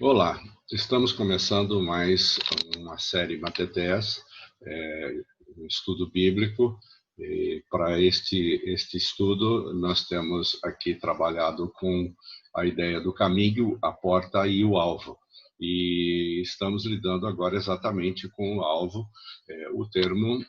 Olá, estamos começando mais uma série Matetés, um estudo bíblico. E para este estudo, nós temos aqui trabalhado com a ideia do caminho, a porta e o alvo. E estamos lidando agora exatamente com o alvo. O termo,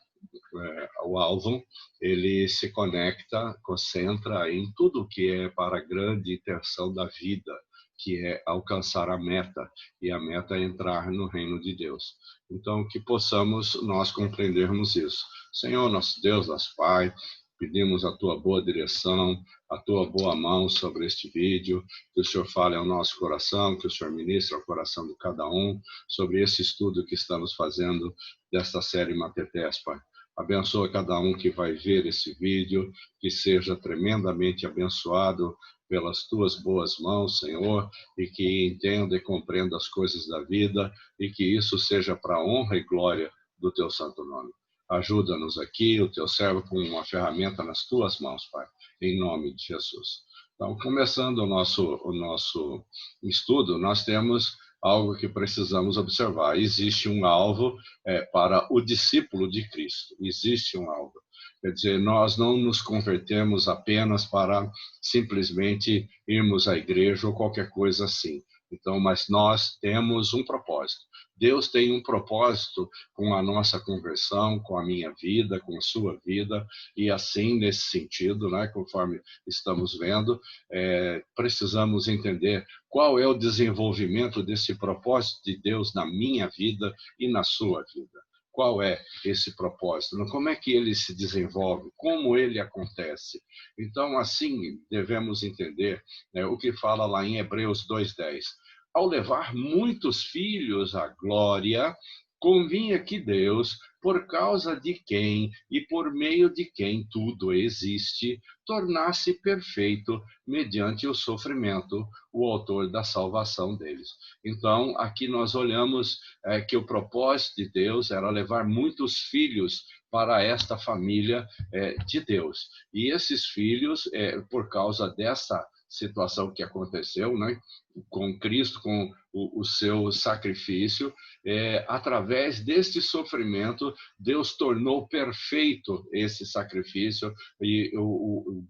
o alvo, ele se conecta, concentra em tudo que é para a grande intenção da vida, que é alcançar a meta, e a meta é entrar no reino de Deus. Então, que possamos nós compreendermos isso. Senhor, nosso Deus, nosso Pai, pedimos a tua boa direção, a tua boa mão sobre este vídeo, que o Senhor fale ao nosso coração, que o Senhor ministre ao coração de cada um, sobre esse estudo que estamos fazendo desta série Matetés, Pai. Abençoa cada um que vai ver esse vídeo, que seja tremendamente abençoado pelas tuas boas mãos, Senhor, e que entenda e compreenda as coisas da vida, e que isso seja para a honra e glória do teu santo nome. Ajuda-nos aqui, o teu servo, com uma ferramenta nas tuas mãos, Pai, em nome de Jesus. Então, começando o nosso estudo, nós temos algo que precisamos observar. Existe um alvo para o discípulo de Cristo. Existe um alvo. Quer dizer, nós não nos convertemos apenas para simplesmente irmos à igreja ou qualquer coisa assim. Então, mas nós temos um propósito. Deus tem um propósito com a nossa conversão, com a minha vida, com a sua vida, e assim, nesse sentido, né, conforme estamos vendo, precisamos entender qual é o desenvolvimento desse propósito de Deus na minha vida e na sua vida. Qual é esse propósito? Como é que ele se desenvolve? Como ele acontece? Então, assim, devemos entender, né, o que fala lá em Hebreus 2:10. Ao levar muitos filhos à glória, convinha que Deus, por causa de quem e por meio de quem tudo existe, tornasse perfeito, mediante o sofrimento, o autor da salvação deles. Então, aqui nós olhamos que o propósito de Deus era levar muitos filhos para esta família de Deus. E esses filhos, por causa dessa situação que aconteceu, né, com Cristo, com o seu sacrifício, através deste sofrimento, Deus tornou perfeito esse sacrifício e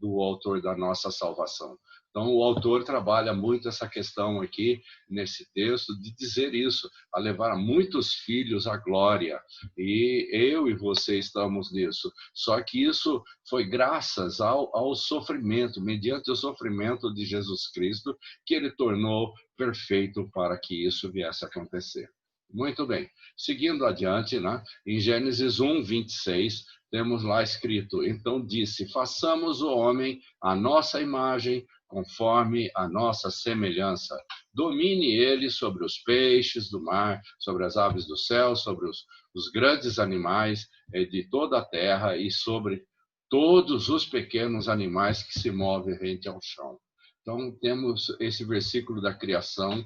do autor da nossa salvação. Então, o autor trabalha muito essa questão aqui, nesse texto, de dizer isso, a levar muitos filhos à glória. E eu e você estamos nisso. Só que isso foi graças ao sofrimento, mediante o sofrimento de Jesus Cristo, que ele tornou perfeito para que isso viesse a acontecer. Muito bem. Seguindo adiante, né? Em Gênesis 1:26, temos lá escrito: então disse, façamos o homem à nossa imagem, conforme a nossa semelhança. Domine ele sobre os peixes do mar, sobre as aves do céu, sobre os grandes animais de toda a terra e sobre todos os pequenos animais que se movem rente ao chão. Então, temos esse versículo da criação,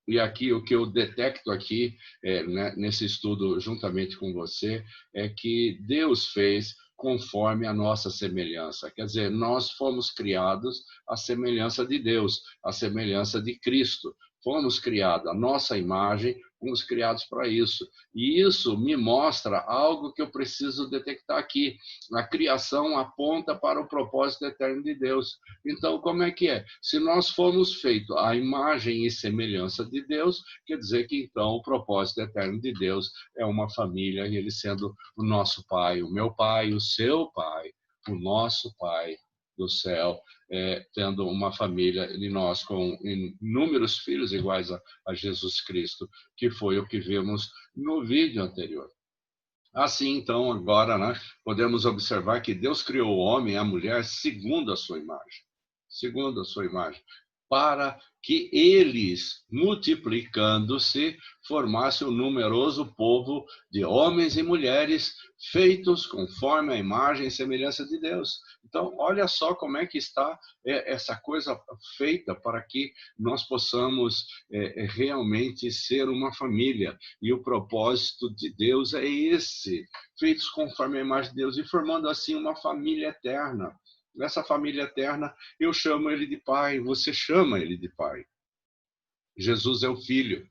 e aqui o que eu detecto aqui, né, nesse estudo juntamente com você, é que Deus fez conforme a nossa semelhança. Quer dizer, nós fomos criados à semelhança de Deus, à semelhança de Cristo. Fomos criados à nossa imagem, fomos criados para isso. E isso me mostra algo que eu preciso detectar aqui. A criação aponta para o propósito eterno de Deus. Então, como é que é? Se nós fomos feitos à imagem e semelhança de Deus, quer dizer que então o propósito eterno de Deus é uma família, e ele sendo o nosso pai, o meu pai, o seu pai, o nosso pai do céu, tendo uma família de nós com inúmeros filhos iguais a Jesus Cristo, que foi o que vimos no vídeo anterior. Assim, então, agora, né, podemos observar que Deus criou o homem e a mulher segundo a sua imagem. Segundo a sua imagem. Para que eles, multiplicando-se, formassem um numeroso povo de homens e mulheres feitos conforme a imagem e semelhança de Deus. Então, olha só como é que está essa coisa feita para que nós possamos realmente ser uma família. E o propósito de Deus é esse, feitos conforme a imagem de Deus e formando assim uma família eterna. Nessa família eterna, eu chamo ele de pai, você chama ele de pai. Jesus é o Filho,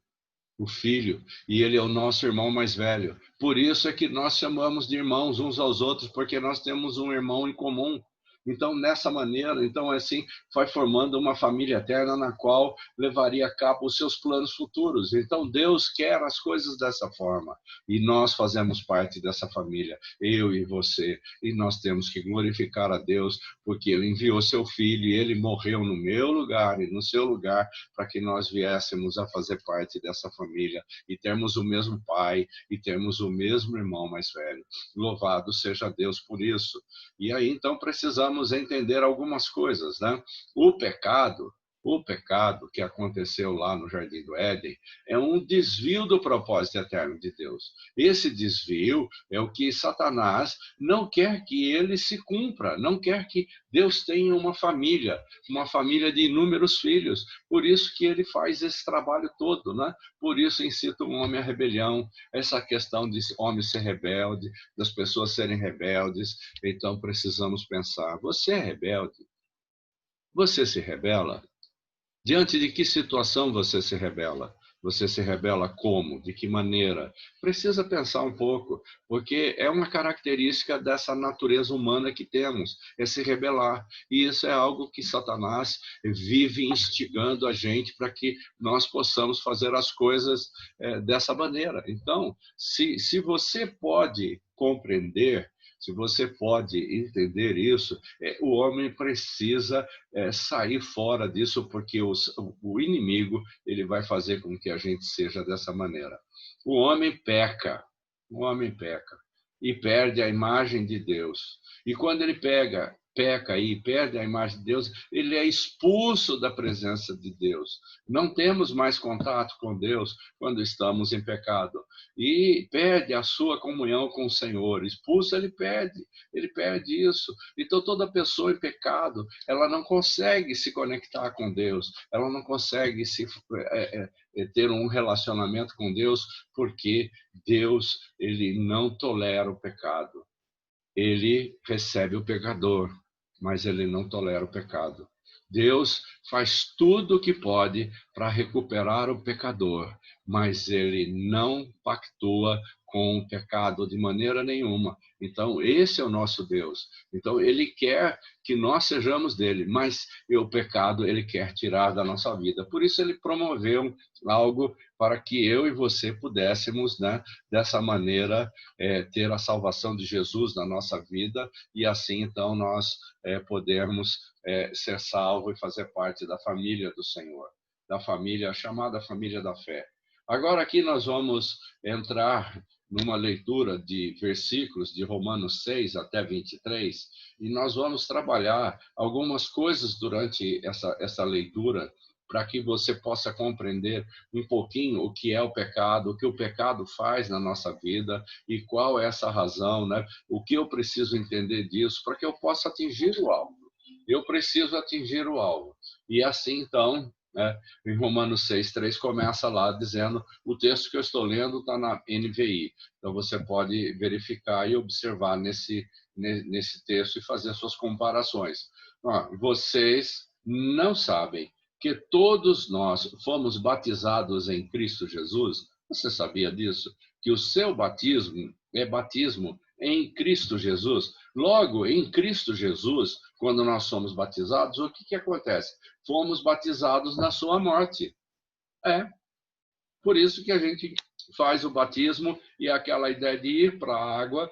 e ele é o nosso irmão mais velho. Por isso é que nós chamamos de irmãos uns aos outros, porque nós temos um irmão em comum. Então, nessa maneira, então assim, vai formando uma família eterna na qual levaria a cabo os seus planos futuros. Então, Deus quer as coisas dessa forma, e nós fazemos parte dessa família, eu e você, e nós temos que glorificar a Deus, porque Ele enviou seu Filho, e Ele morreu no meu lugar e no seu lugar, para que nós viéssemos a fazer parte dessa família, e termos o mesmo pai, e termos o mesmo irmão mais velho. Louvado seja Deus por isso. E aí, então, precisamos entender algumas coisas, né? O pecado, o pecado que aconteceu lá no Jardim do Éden é um desvio do propósito eterno de Deus. Esse desvio é o que Satanás não quer que ele se cumpra, não quer que Deus tenha uma família de inúmeros filhos. Por isso que ele faz esse trabalho todo, né? Por isso incita o homem à rebelião, essa questão de homem ser rebelde, das pessoas serem rebeldes. Então precisamos pensar: você é rebelde? Você se rebela? Diante de que situação você se rebela? Você se rebela como? De que maneira? Precisa pensar um pouco, porque é uma característica dessa natureza humana que temos, é se rebelar. E isso é algo que Satanás vive instigando a gente para que nós possamos fazer as coisas dessa maneira. Então, se você pode compreender, se você pode entender isso, o homem precisa sair fora disso, porque o inimigo ele vai fazer com que a gente seja dessa maneira. O homem peca e perde a imagem de Deus. E quando ele peca e perde a imagem de Deus, ele é expulso da presença de Deus. Não temos mais contato com Deus quando estamos em pecado. E perde a sua comunhão com o Senhor. Expulso, ele perde isso. Então, toda pessoa em pecado, ela não consegue se conectar com Deus, ela não consegue ter um relacionamento com Deus, porque Deus ele não tolera o pecado. Ele recebe o pecador, mas ele não tolera o pecado. Deus faz tudo o que pode para recuperar o pecador, mas ele não pactua com o pecado de maneira nenhuma. Então, esse é o nosso Deus. Então, ele quer que nós sejamos dele, mas o pecado ele quer tirar da nossa vida. Por isso, ele promoveu algo para que eu e você pudéssemos, né, dessa maneira, ter a salvação de Jesus na nossa vida e assim, então, nós podermos ser salvos e fazer parte da família do Senhor, da família chamada família da fé. Agora aqui nós vamos entrar numa leitura de versículos de Romanos 6 até 23, e nós vamos trabalhar algumas coisas durante essa leitura, para que você possa compreender um pouquinho o que é o pecado, o que o pecado faz na nossa vida e qual é essa razão, né? O que eu preciso entender disso para que eu possa atingir o alvo. Eu preciso atingir o alvo. E assim, então, né, em Romanos 6:3 começa lá dizendo, o texto que eu estou lendo está na NVI. Então, você pode verificar e observar nesse texto e fazer suas comparações. Vocês não sabem que todos nós fomos batizados em Cristo Jesus? Você sabia disso? Que o seu batismo é batismo em Cristo Jesus. Logo, em Cristo Jesus, quando nós somos batizados, o que acontece? Fomos batizados na sua morte. É, por isso que a gente faz o batismo e aquela ideia de ir para a água,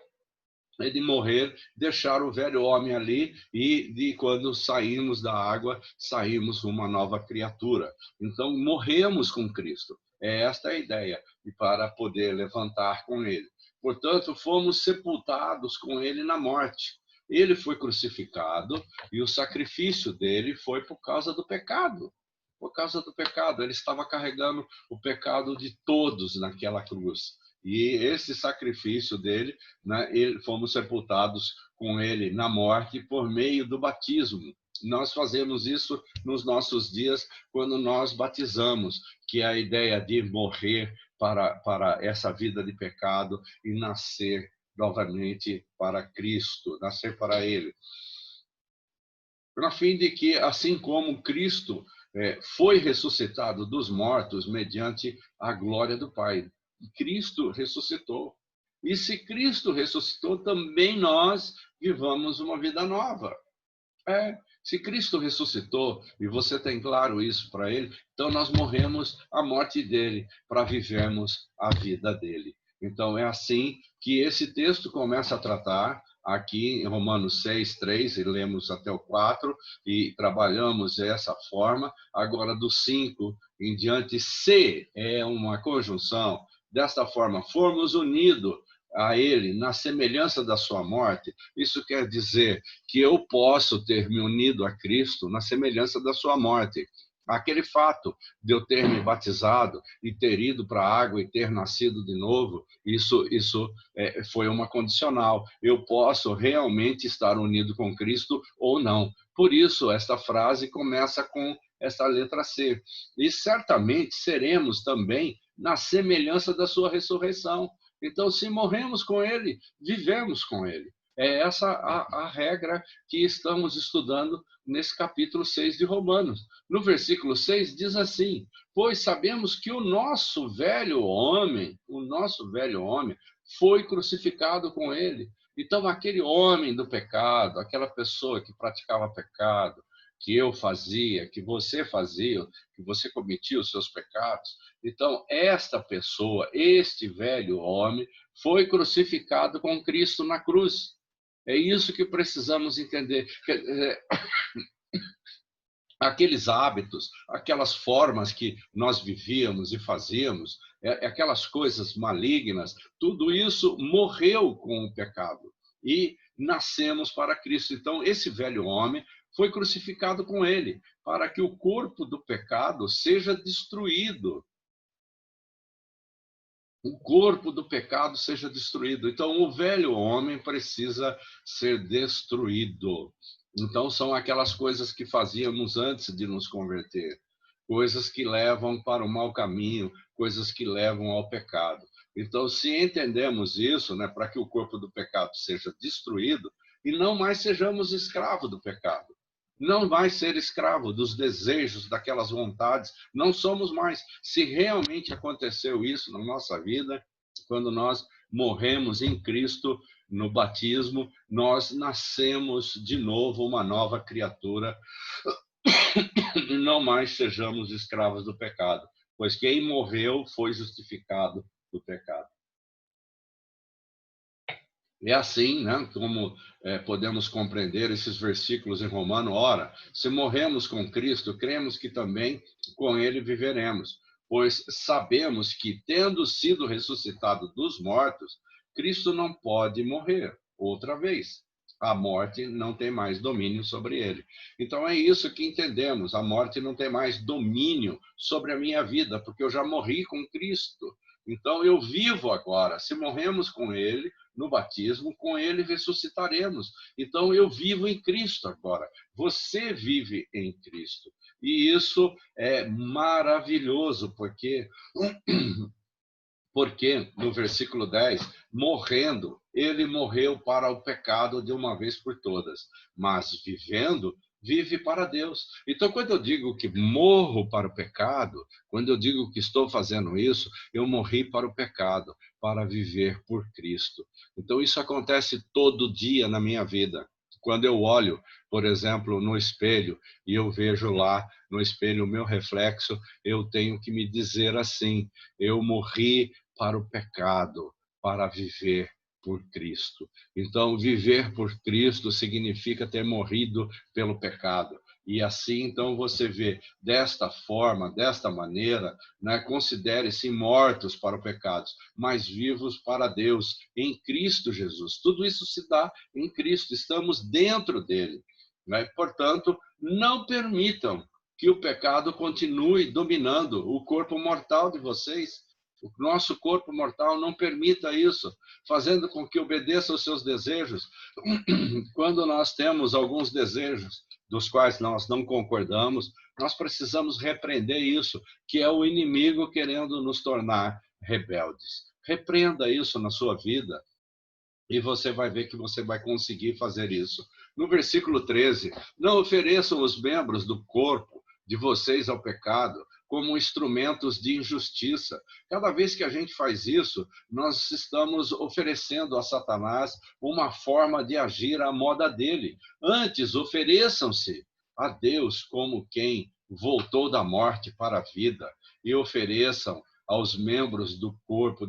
de morrer, deixar o velho homem ali e de quando saímos da água, saímos uma nova criatura. Então, morremos com Cristo. Esta é a ideia, e para poder levantar com Ele. Portanto, fomos sepultados com Ele na morte. Ele foi crucificado e o sacrifício dele foi por causa do pecado. Por causa do pecado, ele estava carregando o pecado de todos naquela cruz. E esse sacrifício dele, né, fomos sepultados com ele na morte por meio do batismo. Nós fazemos isso nos nossos dias quando nós batizamos, que é a ideia de morrer para essa vida de pecado e nascer novamente para Cristo, nascer para Ele. A fim de que, assim como Cristo foi ressuscitado dos mortos mediante a glória do Pai. Cristo ressuscitou. E se Cristo ressuscitou, também nós vivamos uma vida nova. Se Cristo ressuscitou, e você tem claro isso para ele, então nós morremos a morte dele para vivermos a vida dele. Então é assim que esse texto começa a tratar aqui em Romanos 6, 3, e lemos até o 4, e trabalhamos dessa forma. Agora do 5 em diante, se é uma conjunção, desta forma, formos unidos a ele na semelhança da sua morte, isso quer dizer que eu posso ter me unido a Cristo na semelhança da sua morte. Aquele fato de eu ter me batizado e ter ido para a água e ter nascido de novo, isso foi uma condicional. Eu posso realmente estar unido com Cristo ou não. Por isso, esta frase começa com esta letra C. E certamente seremos também na semelhança da sua ressurreição. Então, se morremos com ele, vivemos com ele. É essa a regra que estamos estudando nesse capítulo 6 de Romanos. No versículo 6 diz assim: pois sabemos que o nosso velho homem foi crucificado com ele. Então, aquele homem do pecado, aquela pessoa que praticava pecado, que eu fazia, que você fazia, que você cometia os seus pecados. Então, esta pessoa, este velho homem, foi crucificado com Cristo na cruz. É isso que precisamos entender. Aqueles hábitos, aquelas formas que nós vivíamos e fazíamos, aquelas coisas malignas, tudo isso morreu com o pecado. E nascemos para Cristo. Então, esse velho homem foi crucificado com ele, para que o corpo do pecado seja destruído. O corpo do pecado seja destruído. Então, o velho homem precisa ser destruído. Então, são aquelas coisas que fazíamos antes de nos converter. Coisas que levam para o mau caminho, coisas que levam ao pecado. Então, se entendemos isso, né, para que o corpo do pecado seja destruído e não mais sejamos escravos do pecado. Não vai ser escravo dos desejos, daquelas vontades, não somos mais. Se realmente aconteceu isso na nossa vida, quando nós morremos em Cristo no batismo, nós nascemos de novo uma nova criatura e não mais sejamos escravos do pecado, pois quem morreu foi justificado do pecado. É assim, né, como podemos compreender esses versículos em Romano. Ora, se morremos com Cristo, cremos que também com ele viveremos, pois sabemos que, tendo sido ressuscitado dos mortos, Cristo não pode morrer outra vez. A morte não tem mais domínio sobre ele. Então é isso que entendemos. A morte não tem mais domínio sobre a minha vida, porque eu já morri com Cristo. Então eu vivo agora. Se morremos com ele, no batismo, com ele ressuscitaremos. Então eu vivo em Cristo agora. Você vive em Cristo. E isso é maravilhoso, porque no versículo 10, morrendo, ele morreu para o pecado de uma vez por todas, mas vivendo, vive para Deus. Então, quando eu digo que morro para o pecado, quando eu digo que estou fazendo isso, eu morri para o pecado, para viver por Cristo. Então, isso acontece todo dia na minha vida. Quando eu olho, por exemplo, no espelho, e eu vejo lá no espelho o meu reflexo, eu tenho que me dizer assim: eu morri para o pecado, para viver por Cristo. Então, viver por Cristo significa ter morrido pelo pecado. E assim, então, você vê desta forma, desta maneira, né, considere-se mortos para o pecado, mas vivos para Deus, em Cristo Jesus. Tudo isso se dá em Cristo, estamos dentro dele, né? Portanto, não permitam que o pecado continue dominando o corpo mortal de vocês. O nosso corpo mortal não permita isso, fazendo com que obedeça aos seus desejos. Quando nós temos alguns desejos dos quais nós não concordamos, nós precisamos repreender isso, que é o inimigo querendo nos tornar rebeldes. Repreenda isso na sua vida e você vai ver que você vai conseguir fazer isso. No versículo 13, não ofereçam os membros do corpo de vocês ao pecado como instrumentos de injustiça. Cada vez que a gente faz isso, nós estamos oferecendo a Satanás uma forma de agir à moda dele. Antes, ofereçam-se a Deus como quem voltou da morte para a vida e ofereçam aos membros do corpo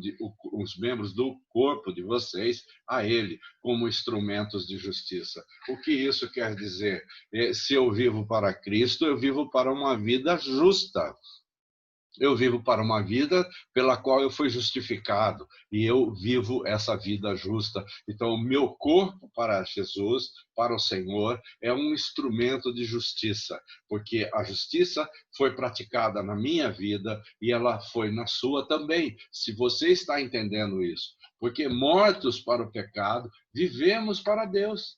os membros do corpo de vocês a ele como instrumentos de justiça. O que isso quer dizer? Se eu vivo para Cristo, eu vivo para uma vida justa. Eu vivo para uma vida pela qual eu fui justificado e eu vivo essa vida justa. Então, o meu corpo para Jesus, para o Senhor, é um instrumento de justiça, porque a justiça foi praticada na minha vida e ela foi na sua também, se você está entendendo isso. Porque mortos para o pecado, vivemos para Deus.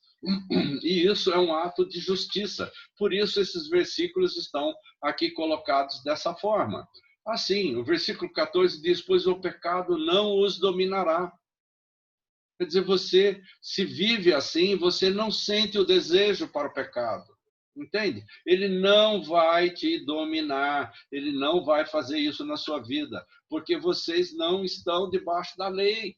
E isso é um ato de justiça. Por isso, esses versículos estão aqui colocados dessa forma. Assim, o versículo 14 diz: pois o pecado não os dominará. Quer dizer, você se vive assim, você não sente o desejo para o pecado. Entende? Ele não vai te dominar, ele não vai fazer isso na sua vida, porque vocês não estão debaixo da lei.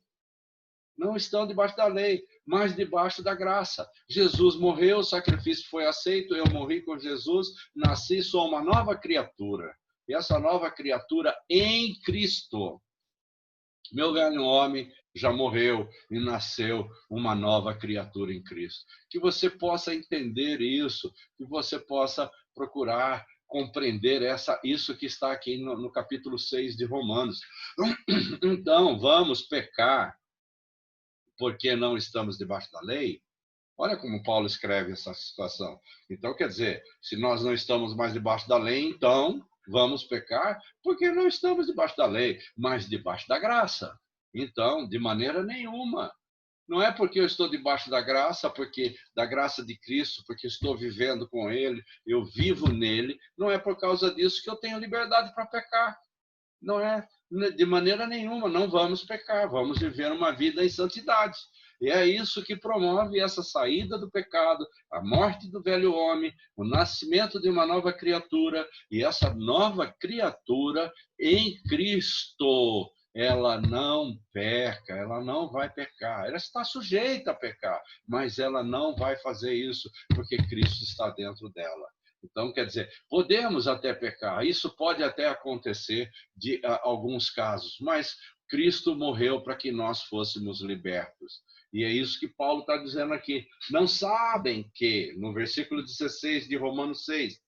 Não estão debaixo da lei, mas debaixo da graça. Jesus morreu, o sacrifício foi aceito, eu morri com Jesus, nasci, sou uma nova criatura. E essa nova criatura em Cristo, meu velho homem já morreu e nasceu uma nova criatura em Cristo. Que você possa entender isso, que você possa procurar compreender isso que está aqui no capítulo 6 de Romanos. Então, vamos pecar porque não estamos debaixo da lei? Olha como Paulo escreve essa situação. Então, quer dizer, se nós não estamos mais debaixo da lei, então vamos pecar porque não estamos debaixo da lei, mas debaixo da graça. Então, de maneira nenhuma. Não é porque eu estou debaixo da graça, porque da graça de Cristo, porque estou vivendo com Ele, eu vivo nele. Não é por causa disso que eu tenho liberdade para pecar. Não é de maneira nenhuma. Não vamos pecar, vamos viver uma vida em santidade. E é isso que promove essa saída do pecado, a morte do velho homem, o nascimento de uma nova criatura. E essa nova criatura em Cristo, ela não peca, ela não vai pecar. Ela está sujeita a pecar, mas ela não vai fazer isso, porque Cristo está dentro dela. Então, quer dizer, podemos até pecar, isso pode até acontecer de alguns casos, mas Cristo morreu para que nós fôssemos libertos. E é isso que Paulo está dizendo aqui. Não sabem que, no versículo 16 de Romanos 6,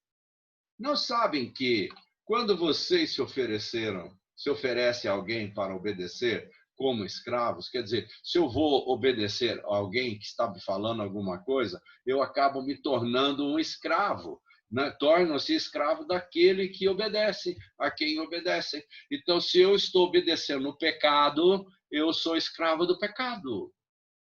não sabem que quando vocês se oferecem a alguém para obedecer como escravos, quer dizer, se eu vou obedecer a alguém que está me falando alguma coisa, eu acabo me tornando um escravo. Tornam-se escravo daquele que obedece, a quem obedecem. Então, se eu estou obedecendo o pecado, eu sou escravo do pecado.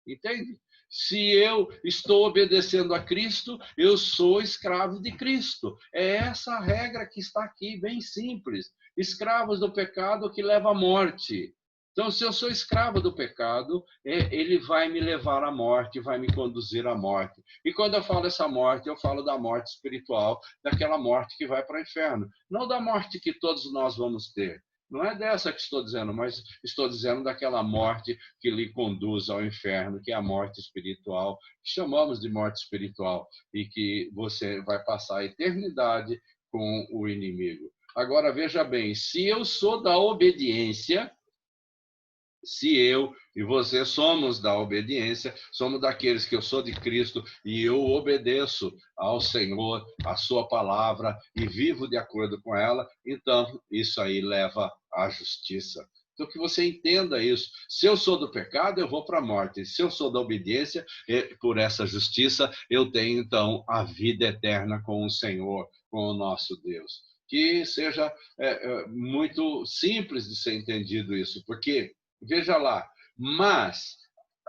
Entende? Se eu estou obedecendo a Cristo, eu sou escravo de Cristo. É essa a regra que está aqui, bem simples. Escravos do pecado que leva à morte. Então, se eu sou escravo do pecado, ele vai me levar à morte, vai me conduzir à morte. E quando eu falo essa morte, eu falo da morte espiritual, daquela morte que vai para o inferno. Não da morte que todos nós vamos ter. Não é dessa que estou dizendo, mas estou dizendo daquela morte que lhe conduz ao inferno, que é a morte espiritual, que chamamos de morte espiritual, e que você vai passar a eternidade com o inimigo. Agora, veja bem, se eu sou da obediência, se eu e você somos da obediência, somos daqueles que eu sou de Cristo e eu obedeço ao Senhor, a sua palavra e vivo de acordo com ela, então isso aí leva à justiça. Então que você entenda isso. Se eu sou do pecado, eu vou para a morte. Se eu sou da obediência, por essa justiça, eu tenho então a vida eterna com o Senhor, com o nosso Deus. Que seja muito simples de ser entendido isso, porque veja lá, mas,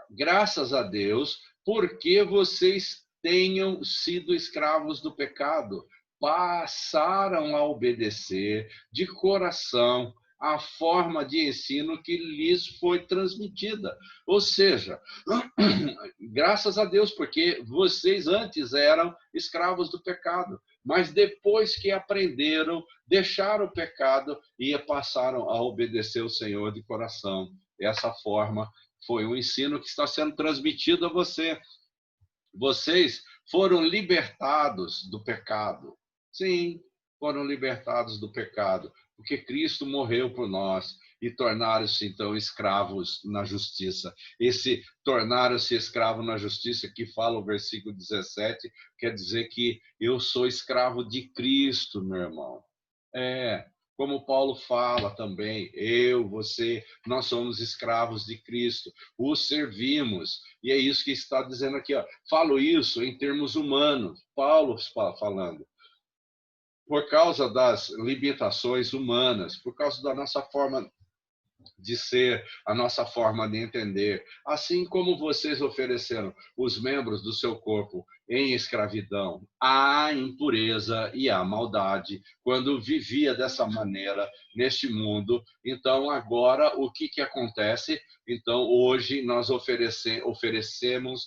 graças a Deus, porque vocês tenham sido escravos do pecado, passaram a obedecer de coração a forma de ensino que lhes foi transmitida. Ou seja, graças a Deus, porque vocês antes eram escravos do pecado, mas depois que aprenderam, deixaram o pecado e passaram a obedecer o Senhor de coração. Dessa forma, foi um ensino que está sendo transmitido a você. Vocês foram libertados do pecado. Sim, foram libertados do pecado, porque Cristo morreu por nós e tornaram-se, então, escravos na justiça. Esse tornaram-se escravos na justiça, que fala o versículo 17, quer dizer que eu sou escravo de Cristo, meu irmão. Como Paulo fala também, eu, você, nós somos escravos de Cristo, o servimos. E é isso que está dizendo aqui. Falo isso em termos humanos, Paulo falando. Por causa das limitações humanas, por causa da nossa forma de ser, a nossa forma de entender. Assim como vocês ofereceram os membros do seu corpo em escravidão à impureza e à maldade, quando vivia dessa maneira neste mundo, então agora o que acontece? Então hoje nós oferecemos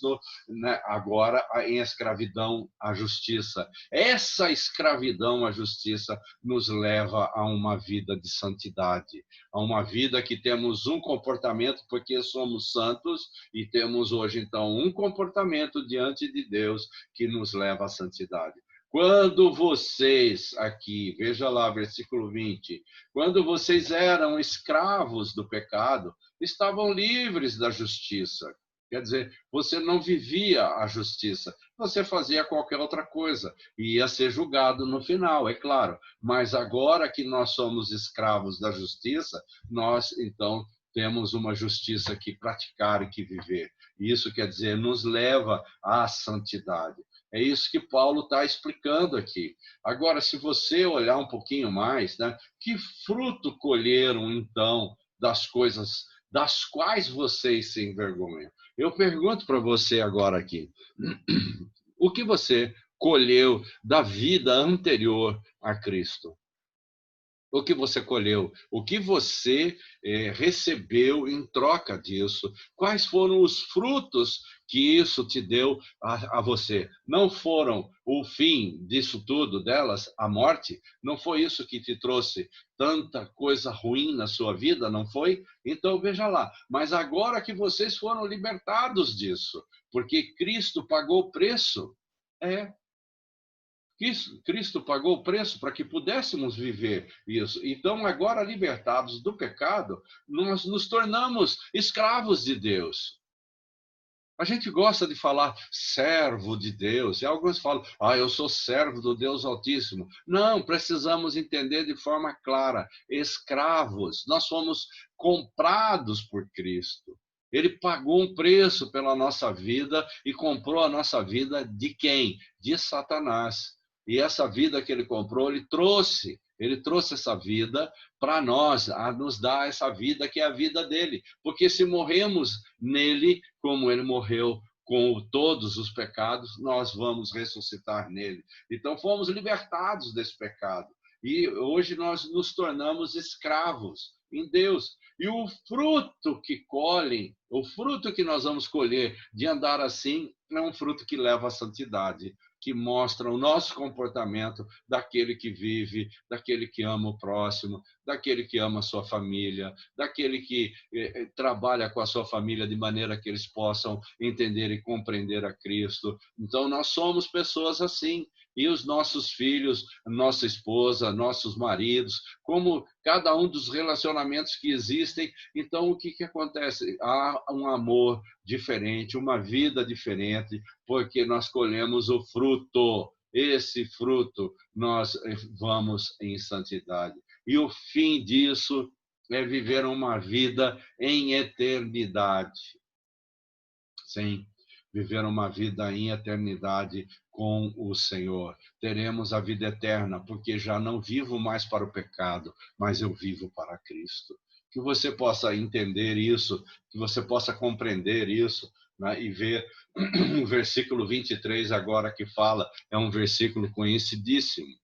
agora em escravidão à justiça. Essa escravidão à justiça nos leva a uma vida de santidade, a uma vida que temos um comportamento, porque somos santos, e temos hoje, então, um comportamento diante de Deus que nos leva à santidade. Quando vocês, aqui, veja lá, versículo 20, quando vocês eram escravos do pecado, estavam livres da justiça. Quer dizer, você não vivia a justiça, você fazia qualquer outra coisa e ia ser julgado no final, é claro. Mas agora que nós somos escravos da justiça, nós, então, temos uma justiça que praticar e que viver. Isso quer dizer, nos leva à santidade. É isso que Paulo está explicando aqui. Agora, se você olhar um pouquinho mais, né, que fruto colheram, então, das coisas das quais vocês se envergonham? Eu pergunto para você agora aqui, o que você colheu da vida anterior a Cristo? O que você colheu? O que você recebeu em troca disso? Quais foram os frutos que isso te deu a você? Não foram o fim disso tudo delas, a morte? Não foi isso que te trouxe tanta coisa ruim na sua vida, não foi? Então veja lá, mas agora que vocês foram libertados disso, porque Cristo pagou o preço, Cristo pagou o preço para que pudéssemos viver isso. Então, agora libertados do pecado, nós nos tornamos escravos de Deus. A gente gosta de falar servo de Deus, e alguns falam, eu sou servo do Deus Altíssimo. Não, precisamos entender de forma clara, escravos. Nós fomos comprados por Cristo. Ele pagou um preço pela nossa vida e comprou a nossa vida de quem? De Satanás. E essa vida que ele comprou, ele trouxe essa vida para nós, a nos dar essa vida que é a vida dele. Porque se morremos nele, como ele morreu com todos os pecados, nós vamos ressuscitar nele. Então fomos libertados desse pecado. E hoje nós nos tornamos escravos em Deus. E o fruto que colhem, o fruto que nós vamos colher de andar assim, é um fruto que leva à santidade, que mostra o nosso comportamento daquele que vive, daquele que ama o próximo, daquele que ama a sua família, daquele que trabalha com a sua família de maneira que eles possam entender e compreender a Cristo. Então, nós somos pessoas assim. E os nossos filhos, nossa esposa, nossos maridos, como cada um dos relacionamentos que existem. Então, o que acontece? Há um amor diferente, uma vida diferente, porque nós colhemos o fruto. Esse fruto nós vamos em santidade. E o fim disso é viver uma vida em eternidade. Sim, viver uma vida em eternidade com o Senhor. Teremos a vida eterna, porque já não vivo mais para o pecado, mas eu vivo para Cristo. Que você possa entender isso, que você possa compreender isso, né? E ver o versículo 23 agora que fala, é um versículo conhecidíssimo.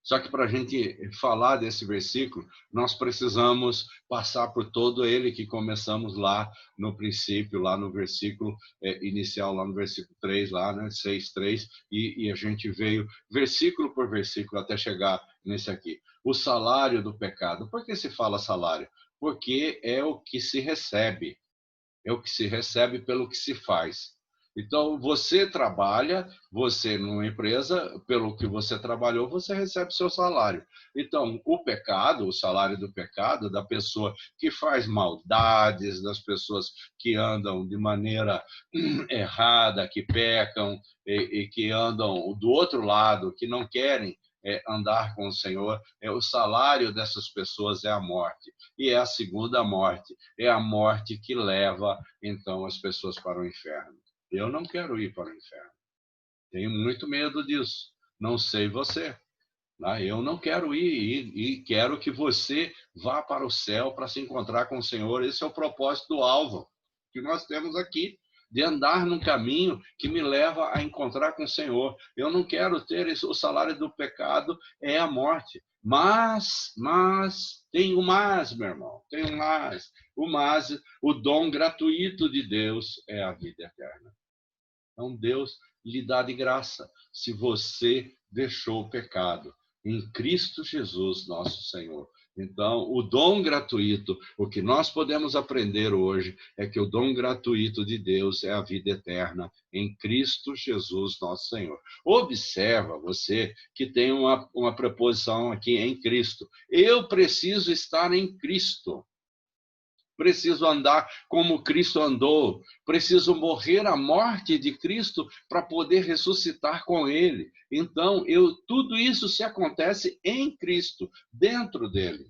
Só que para a gente falar desse versículo, nós precisamos passar por todo ele que começamos lá no princípio, lá no versículo inicial, lá no versículo 3, lá, né, 6:3, e a gente veio versículo por versículo até chegar nesse aqui. O salário do pecado. Por que se fala salário? Porque é o que se recebe. É o que se recebe pelo que se faz. Então, você trabalha, você numa empresa, pelo que você trabalhou, você recebe seu salário. Então, o pecado, o salário do pecado, da pessoa que faz maldades, das pessoas que andam de maneira errada, que pecam e que andam do outro lado, que não querem andar com o Senhor, o salário dessas pessoas é a morte. E é a segunda morte, é a morte que leva, então, as pessoas para o inferno. Eu não quero ir para o inferno. Tenho muito medo disso. Não sei você. Eu não quero ir e quero que você vá para o céu para se encontrar com o Senhor. Esse é o propósito do alvo que nós temos aqui, de andar num caminho que me leva a encontrar com o Senhor. Eu não quero ter isso. O salário do pecado é a morte. Mas, tem o mais, meu irmão, tem o mais. O dom gratuito de Deus é a vida eterna. Então, Deus lhe dá de graça se você deixou o pecado em Cristo Jesus, nosso Senhor. Então, o dom gratuito, o que nós podemos aprender hoje é que o dom gratuito de Deus é a vida eterna em Cristo Jesus, nosso Senhor. Observa você que tem uma preposição aqui em Cristo. Eu preciso estar em Cristo. Preciso andar como Cristo andou, preciso morrer a morte de Cristo para poder ressuscitar com Ele. Então, tudo isso se acontece em Cristo, dentro dele.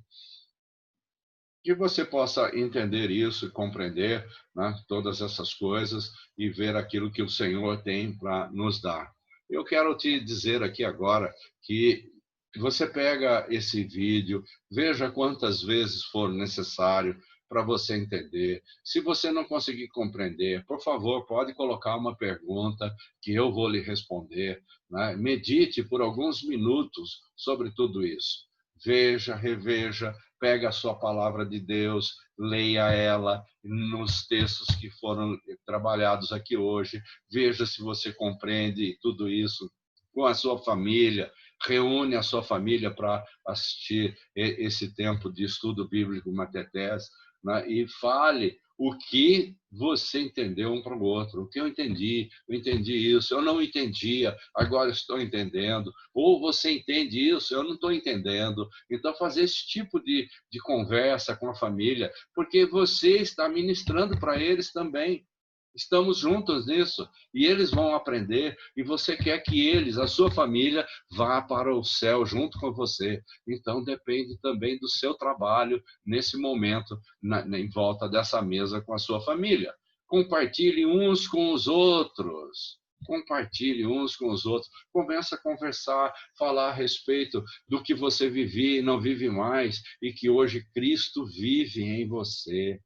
Que você possa entender isso e compreender, né, todas essas coisas e ver aquilo que o Senhor tem para nos dar. Eu quero te dizer aqui agora que você pega esse vídeo, veja quantas vezes for necessário para você entender. Se você não conseguir compreender, por favor, pode colocar uma pergunta que eu vou lhe responder, né? Medite por alguns minutos sobre tudo isso. Veja, reveja, pega a sua palavra de Deus, leia ela nos textos que foram trabalhados aqui hoje, veja se você compreende tudo isso com a sua família, reúne a sua família para assistir esse tempo de estudo bíblico Matetés, né? E fale o que você entendeu um para o outro. O que eu entendi isso, eu não entendia, agora estou entendendo. Ou você entende isso, eu não estou entendendo. Então, fazer esse tipo de conversa com a família, porque você está ministrando para eles também. Estamos juntos nisso e eles vão aprender e você quer que eles, a sua família, vá para o céu junto com você. Então depende também do seu trabalho nesse momento, em volta dessa mesa com a sua família. Compartilhe uns com os outros. Compartilhe uns com os outros. Comece a conversar, falar a respeito do que você vivia e não vive mais e que hoje Cristo vive em você.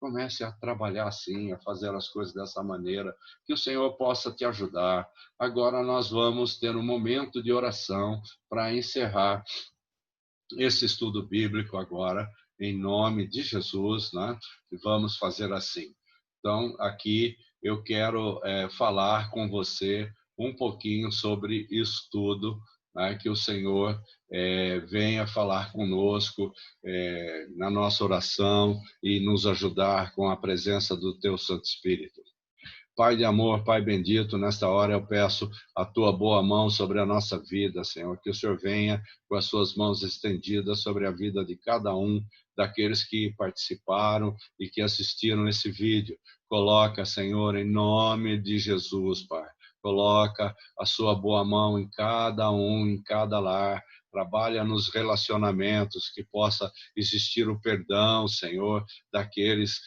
Comece a trabalhar assim, a fazer as coisas dessa maneira, que o Senhor possa te ajudar. Agora nós vamos ter um momento de oração para encerrar esse estudo bíblico agora, em nome de Jesus, né? E vamos fazer assim. Então, aqui eu quero falar com você um pouquinho sobre isso tudo, né? Que o Senhor venha falar conosco na nossa oração e nos ajudar com a presença do Teu Santo Espírito. Pai de amor, Pai bendito, nesta hora eu peço a Tua boa mão sobre a nossa vida, Senhor, que o Senhor venha com as Suas mãos estendidas sobre a vida de cada um daqueles que participaram e que assistiram esse vídeo. Coloca, Senhor, em nome de Jesus, Pai. Coloca a Sua boa mão em cada um, em cada lar. Trabalha nos relacionamentos, que possa existir o perdão, Senhor, daqueles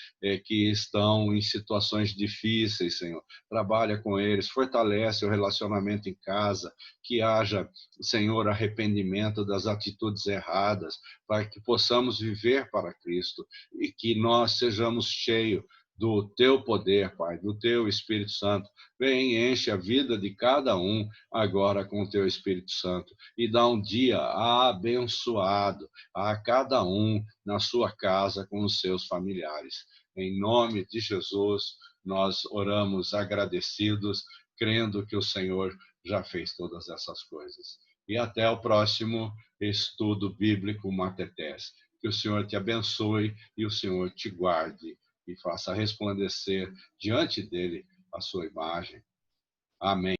que estão em situações difíceis, Senhor. Trabalha com eles, fortalece o relacionamento em casa, que haja, Senhor, arrependimento das atitudes erradas, para que possamos viver para Cristo e que nós sejamos cheios do teu poder, Pai, do teu Espírito Santo. Vem e enche a vida de cada um agora com o teu Espírito Santo e dá um dia abençoado a cada um na sua casa com os seus familiares. Em nome de Jesus, nós oramos agradecidos, crendo que o Senhor já fez todas essas coisas. E até o próximo estudo bíblico Matetés. Que o Senhor te abençoe e o Senhor te guarde e faça resplandecer diante dele a sua imagem. Amém.